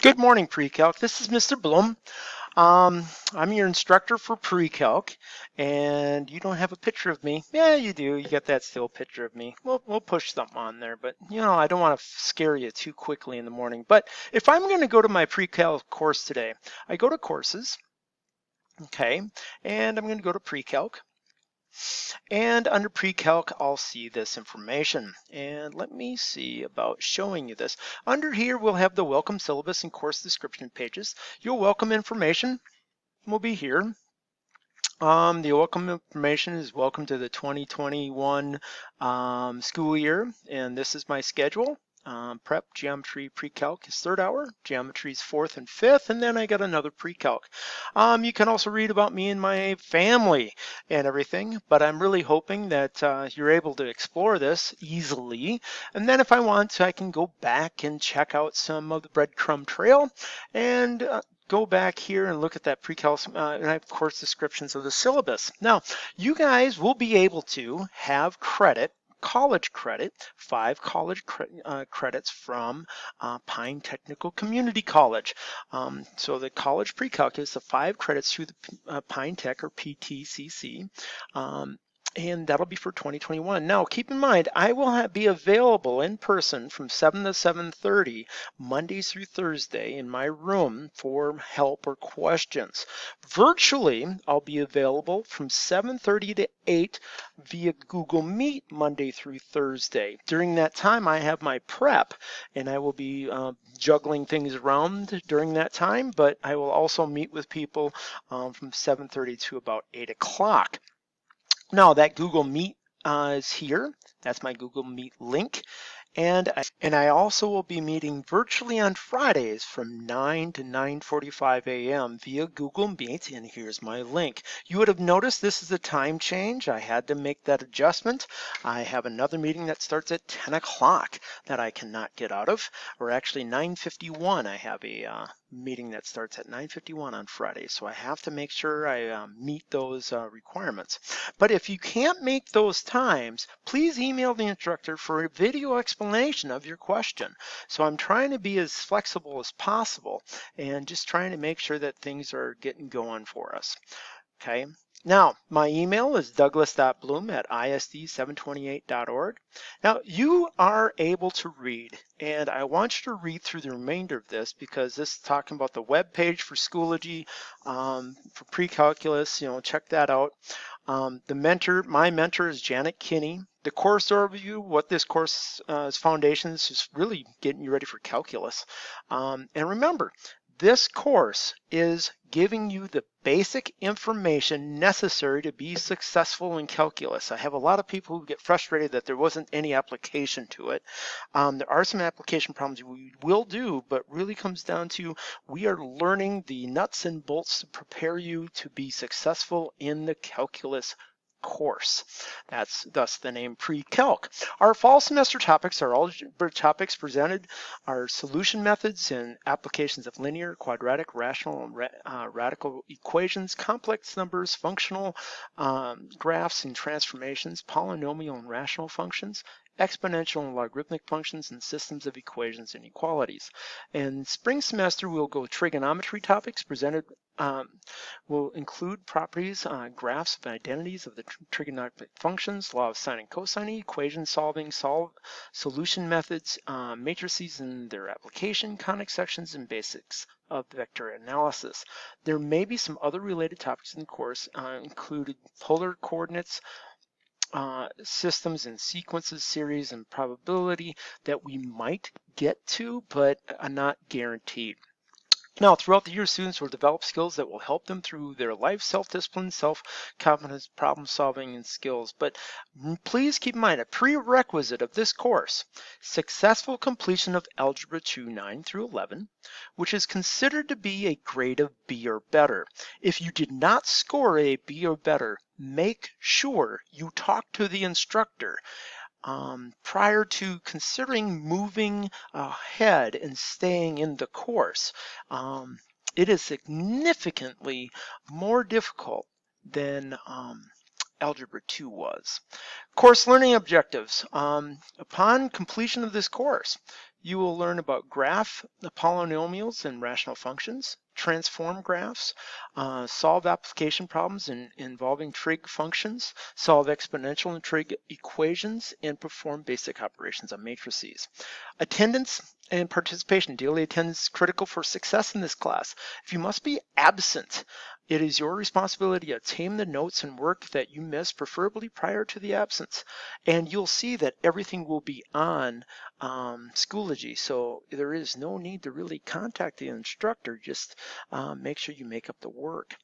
Good morning, PreCalc. This is Mr. Bloom. I'm your instructor for PreCalc, and you don't have a picture of me. Yeah, you do. You got that still picture of me. We'll push something on there, but I don't want to scare you too quickly in the morning. But if I'm going to go to my PreCalc course today, I go to courses, okay, and I'm going to go to PreCalc. And under PreCalc, I'll see this information. And let me see about showing you this. Under here, we'll have the welcome syllabus and course description pages. Your welcome information will be here. The welcome information is welcome to the 2021 school year, and this is my schedule. Prep, geometry, pre-calc is third hour, geometry is fourth and fifth, and then I got another pre-calc. You can also read about me and my family and everything, but I'm really hoping that you're able to explore this easily. And then if I want to, I can go back and check out some of the breadcrumb trail and go back here and look at that pre-calc and I have course descriptions of the syllabus. Now, you guys will be able to have credit, college credit, 5 college credits from Pine Technical Community College. So the college pre-calculus, the 5 credits through the Pine Tech or PTCC. And that'll be for 2021. Now, keep in mind, I will be available in person from 7 to 7:30, Monday through Thursday in my room for help or questions. Virtually, I'll be available from 7:30 to 8 via Google Meet Monday through Thursday. During that time, I have my prep, and I will be juggling things around during that time, but I will also meet with people from 7:30 to about 8 o'clock. Now that Google Meet is here. That's my Google Meet link. And I also will be meeting virtually on Fridays from 9 to 9:45 a.m. via Google Meet, and here's my link. You would have noticed this is a time change. I had to make that adjustment. I have another meeting that starts at 10 o'clock that I cannot get out of, or actually 9:51. I have a meeting that starts at 9:51 on Friday, so I have to make sure I meet those requirements. But if you can't make those times, please email the instructor for a video explanation of your question. So I'm trying to be as flexible as possible and just trying to make sure that things are getting going for us. Okay. Now, my email is douglas.bloom@isd728.org. Now, you are able to read, and I want you to read through the remainder of this because this is talking about the web page for Schoology, for pre-calculus, check that out. My mentor is Janet Kinney. The course overview, what this course is foundations, is really getting you ready for calculus. And remember, this course is giving you the basic information necessary to be successful in calculus. I have a lot of people who get frustrated that there wasn't any application to it. There are some application problems we will do, but really comes down to we are learning the nuts and bolts to prepare you to be successful in the calculus course. That's thus the name PreCalc. Our fall semester topics are algebra topics presented, are solution methods and applications of linear, quadratic, rational, and radical equations, complex numbers, functional graphs and transformations, polynomial and rational functions, exponential and logarithmic functions, and systems of equations and inequalities. In spring semester, we'll go trigonometry topics presented will include properties, graphs of identities of the trigonometric functions, law of sine and cosine, equation solving, solution methods, matrices and their application, conic sections, and basics of vector analysis. There may be some other related topics in the course, included polar coordinates, systems and sequences, series, and probability that we might get to, but are not guaranteed. Now, throughout the year, students will develop skills that will help them through their life, self-discipline, self-confidence, problem-solving, and skills. But please keep in mind a prerequisite of this course, successful completion of Algebra 2, 9 through 11, which is considered to be a grade of B or better. If you did not score a B or better, make sure you talk to the instructor prior to considering moving ahead and staying in the course. It is significantly more difficult than Algebra 2 was. Course learning objectives. Upon completion of this course, You will learn about graph, the polynomials and rational functions, transform graphs, solve application problems involving trig functions, solve exponential and trig equations, and perform basic operations on matrices. Attendance and participation. Daily attendance is critical for success in this class. If you must be absent, it is your responsibility to obtain the notes and work that you missed, preferably prior to the absence. And you'll see that everything will be on Schoology, so there is no need to really contact the instructor. Just make sure you make up the work.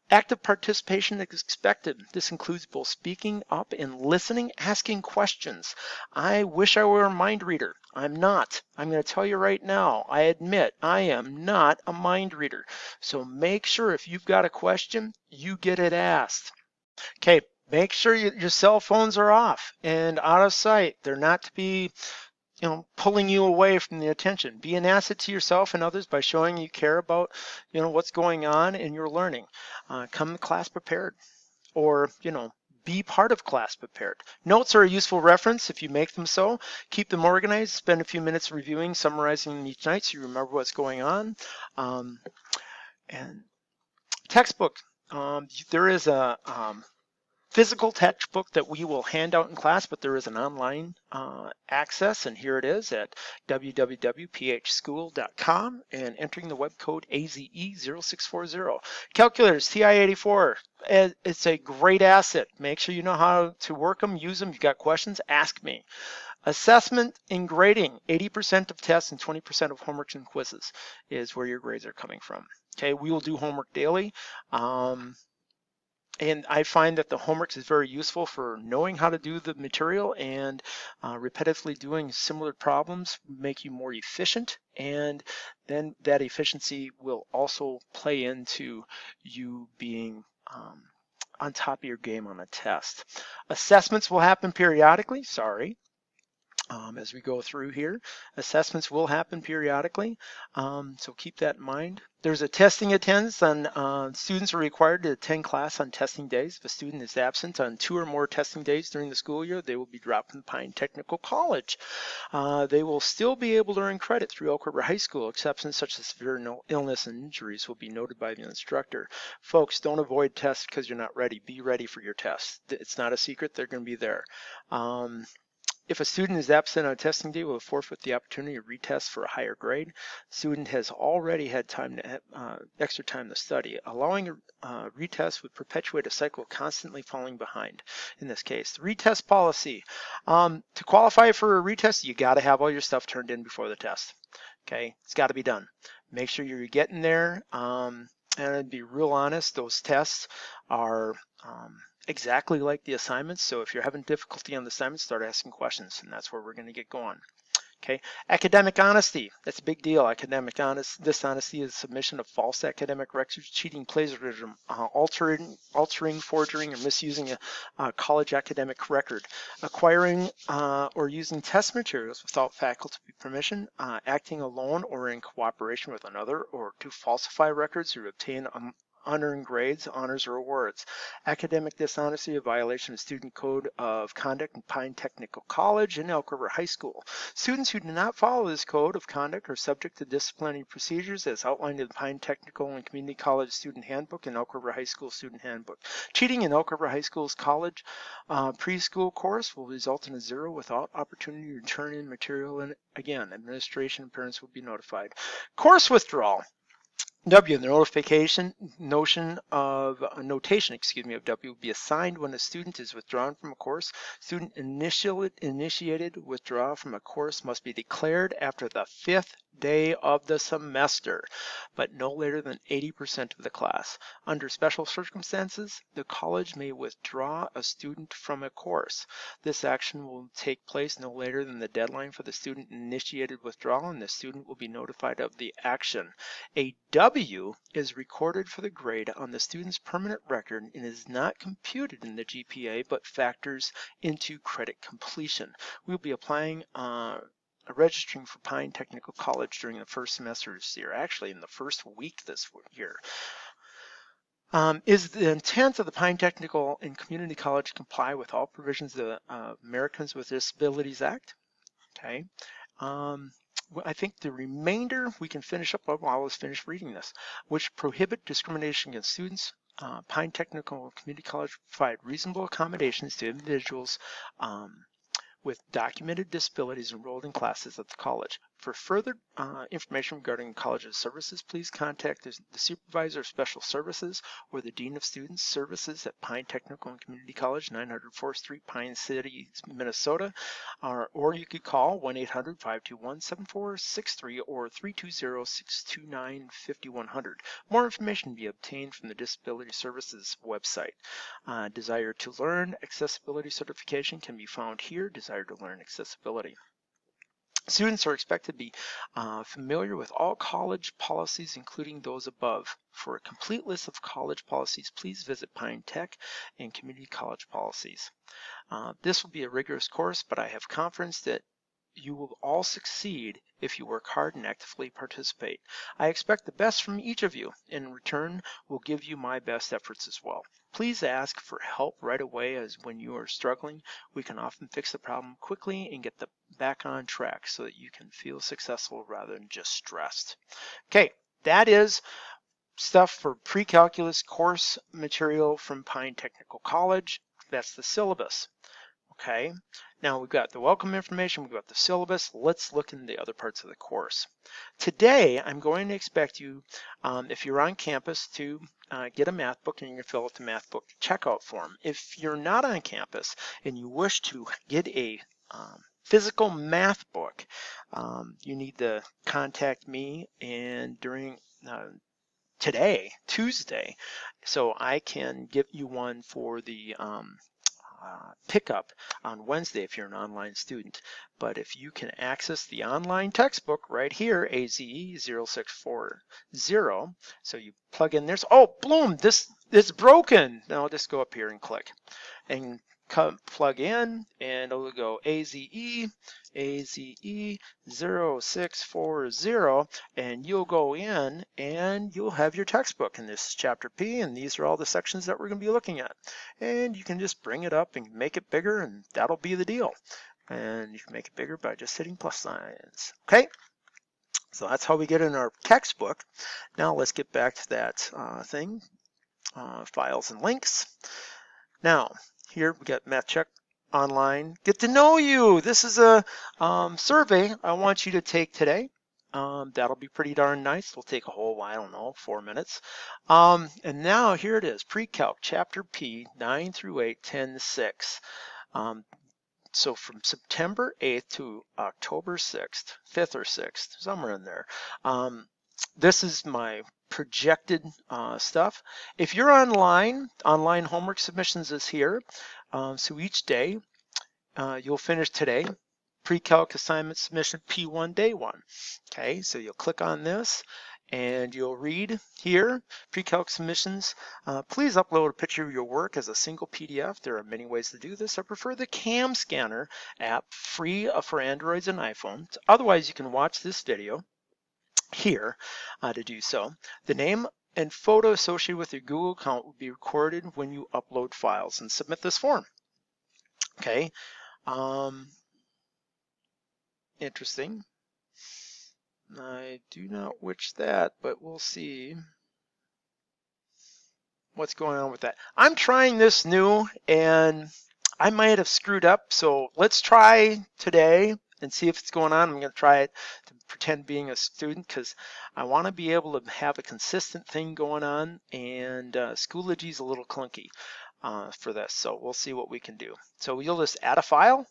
Active participation is expected. This includes both speaking up and listening, asking questions. I wish I were a mind reader. I'm not. I'm going to tell you right now, I admit I am not a mind reader. So make sure if you've got a question, you get it asked. Okay, make sure your cell phones are off and out of sight. They're not to be pulling you away from the attention. Be an asset to yourself and others by showing you care about, what's going on in your learning. Come to class prepared, or, be part of class prepared. Notes are a useful reference if you make them so. Keep them organized. Spend a few minutes reviewing, summarizing them each night so you remember what's going on. And textbook. There is a physical textbook that we will hand out in class, but there is an online access, and here it is at www.phschool.com and entering the web code AZE0640. Calculators, TI-84, it's a great asset. Make sure you know how to work them, use them. If you've got questions, ask me. Assessment and grading, 80% of tests and 20% of homeworks and quizzes is where your grades are coming from. Okay, we will do homework daily. And I find that the homework is very useful for knowing how to do the material, and repetitively doing similar problems make you more efficient, and then that efficiency will also play into you being on top of your game on a test. Assessments will happen periodically, as we go through here. Assessments will happen periodically, so keep that in mind. There's a testing attendance, and students are required to attend class on testing days. If a student is absent on 2 or more testing days during the school year, they will be dropped from Pine Technical College. They will still be able to earn credit through Elk River High School. Exceptions such as severe illness and injuries will be noted by the instructor. Folks, don't avoid tests because you're not ready. Be ready for your tests. It's not a secret. They're going to be there. If a student is absent on a testing day, will forfeit the opportunity to retest for a higher grade. The student has already had time to extra time to study. Allowing a retest would perpetuate a cycle of constantly falling behind. In this case, the retest policy. To qualify for a retest, you got to have all your stuff turned in before the test. Okay, it's got to be done. Make sure you're getting there. And to be real honest, those tests are exactly like the assignments. So if you're having difficulty on the assignments, start asking questions, and that's where we're going to get going. Okay, academic honesty, that's a big deal. Academic dishonesty is submission of false academic records, cheating, plagiarism, altering, forging, or misusing a college academic record, acquiring or using test materials without faculty permission, acting alone or in cooperation with another, or to falsify records or obtain unearned grades, honors, or awards. Academic dishonesty, a violation of Student Code of Conduct in Pine Technical College and Elk River High School. Students who do not follow this code of conduct are subject to disciplinary procedures as outlined in the Pine Technical and Community College Student Handbook and Elk River High School Student Handbook. Cheating in Elk River High School's college preschool course will result in a 0 without opportunity to turn in material, and again, administration and parents will be notified. Course withdrawal. W, the notation of W will be assigned when a student is withdrawn from a course. Student initiated withdrawal from a course must be declared after the 5th day of the semester, but no later than 80% of the class. Under special circumstances, the college may withdraw a student from a course. This action will take place no later than the deadline for the student initiated withdrawal, and the student will be notified of the action. A W is recorded for the grade on the student's permanent record and is not computed in the GPA but factors into credit completion. We'll be applying registering for Pine Technical College during the first semester this year, actually in the first week this year. Is the intent of the Pine Technical and Community College to comply with all provisions of the Americans with Disabilities Act? Okay. I think the remainder we can finish up while I was finished reading this, which prohibit discrimination against students. Pine Technical Community College provide reasonable accommodations to individuals with documented disabilities enrolled in classes at the college. For further information regarding college's services, please contact the Supervisor of Special Services or the Dean of Students Services at Pine Technical and Community College, 900 4th Street, Pine City, Minnesota. Or you could call 1-800-521-7463 or 320-629-5100. More information can be obtained from the Disability Services website. Desire to Learn Accessibility Certification can be found here. Desire to Learn Accessibility. Students are expected to be familiar with all college policies, including those above. For a complete list of college policies, please visit Pine Tech and Community College Policies. This will be a rigorous course, but I have confidence that you will all succeed if you work hard and actively participate. I expect the best from each of you. In return, will give you my best efforts as well. Please ask for help right away, as when you are struggling, we can often fix the problem quickly and get back on track so that you can feel successful rather than just stressed. Okay, that is stuff for pre-calculus course material from Pine Technical College. That's the syllabus. Okay, now we've got the welcome information, we've got the syllabus. Let's look in the other parts of the course. Today, I'm going to expect you, if you're on campus, to get a math book, and you're going to fill out the math book checkout form. If you're not on campus and you wish to get a physical math book, you need to contact me and during today, Tuesday, so I can give you one for the pickup on Wednesday if you're an online student. But if you can access the online textbook right here, AZE 0640, so you plug in this. Oh, bloom, this is broken. Now I'll just go up here and click and plug in, and it'll go AZE 0640, and you'll go in and you'll have your textbook, and this is chapter P, and these are all the sections that we're going to be looking at, and you can just bring it up and make it bigger, and that'll be the deal. And you can make it bigger by just hitting plus signs. Okay, so that's how we get in our textbook. Now let's get back to that thing, files and links. Now here we got Math Check Online. Get to know you. This is a survey I want you to take today. That'll be pretty darn nice. It'll take a whole, I don't know, 4 minutes. And now here it is, Pre-Calc, Chapter P, 9 through 8, 10, 6. So from September 8th to October 6th, 5th or 6th, somewhere in there. This is my projected stuff. If you're online homework submissions is here. So each day, you'll finish today. Pre-calc assignment submission P1 day 1. Okay, so you'll click on this and you'll read here, pre-calc submissions. Please upload a picture of your work as a single PDF. There are many ways to do this. I prefer the Cam Scanner app, free for Androids and iPhones. Otherwise, you can watch this video here to do so. The name and photo associated with your Google account will be recorded when you upload files and submit this form. Okay, interesting. I do not wish that, but we'll see what's going on with that. I'm trying this new and I might have screwed up, so let's try today and see if it's going on. I'm going to try it to pretend being a student because I want to be able to have a consistent thing going on, and Schoology is a little clunky for this, so we'll see what we can do. So you'll just add a file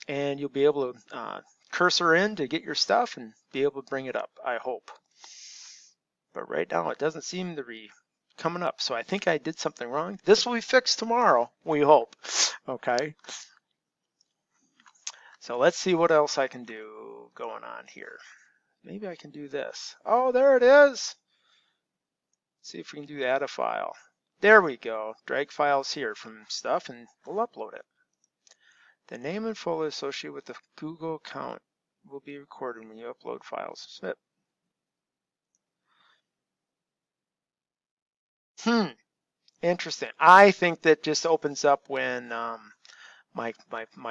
and you'll be able to cursor in to get your stuff and be able to bring it up, I hope. But right now it doesn't seem to be coming up, so I think I did something wrong. This will be fixed tomorrow, we hope. Okay. So let's see what else I can do going on here. Maybe I can do this. Oh, there it is. Let's see if we can do add a file. There we go. Drag files here from stuff and we'll upload it. The name and folder associated with the Google account will be recorded when you upload files. Submit. Interesting. I think that just opens up when My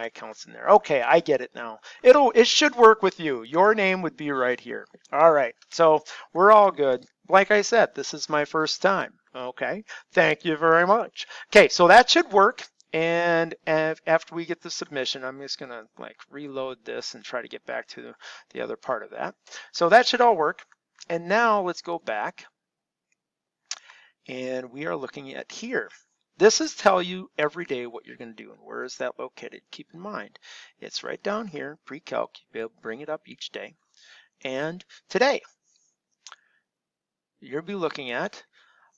account's in there. Okay, I get it now. It should work with you. Your name would be right here. All right, so we're all good. Like I said, this is my first time. Okay, thank you very much. Okay, so that should work. And after we get the submission, I'm just gonna like reload this and try to get back to the other part of that. So that should all work. And now let's go back, and we are looking at here. This is tell you every day what you're going to do, and where is that located. Keep in mind, it's right down here, PreCalc. You'll be able to bring it up each day. And today, you'll be looking at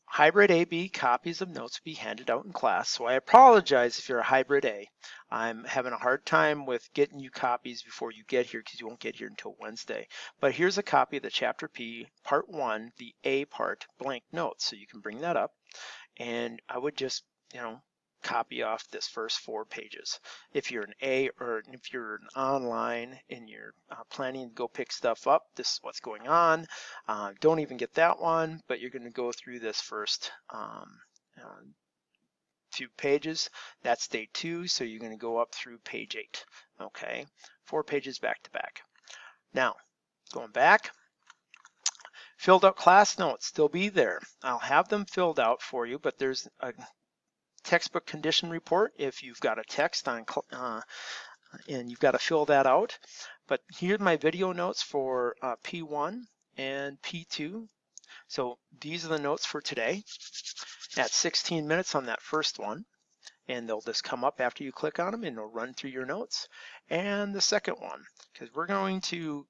hybrid A/B copies of notes will be handed out in class. So I apologize if you're a hybrid A. I'm having a hard time with getting you copies before you get here because you won't get here until Wednesday. But here's a copy of the Chapter P, Part 1, the A part, blank notes. So you can bring that up. And I would just, copy off this first 4 pages. If you're an A, or if you're an online and you're planning to go pick stuff up, this is what's going on. Don't even get that one, but you're going to go through this first few pages. That's day 2, so you're going to go up through page 8. Okay, 4 pages back to back. Now, going back, filled out class notes, they'll be there. I'll have them filled out for you, but there's a textbook condition report if you've got a text on and you've got to fill that out. But here's my video notes for P1 and P2. So these are the notes for today at 16 minutes on that first one, and they'll just come up after you click on them and they'll run through your notes. And the second one, because we're going to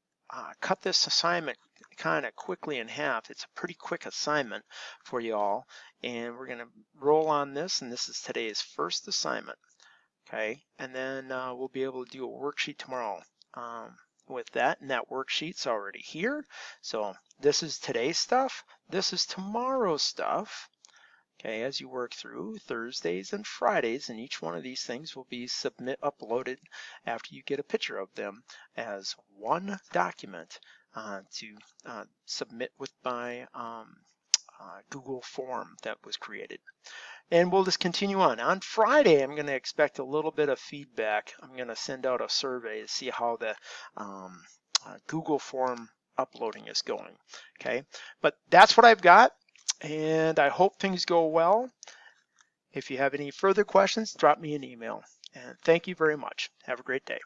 cut this assignment kind of quickly in half. It's a pretty quick assignment for you all, and we're going to roll on this, and this is today's first assignment. Okay, and then we'll be able to do a worksheet tomorrow with that, and that worksheet's already here. So this is today's stuff, this is tomorrow's stuff. Okay, as you work through Thursdays and Fridays, and each one of these things will be uploaded after you get a picture of them as one document to submit with my Google form that was created. And we'll just continue on. On Friday, I'm going to expect a little bit of feedback. I'm going to send out a survey to see how the Google form uploading is going. Okay, but that's what I've got, and I hope things go well. If you have any further questions, drop me an email. And thank you very much. Have a great day.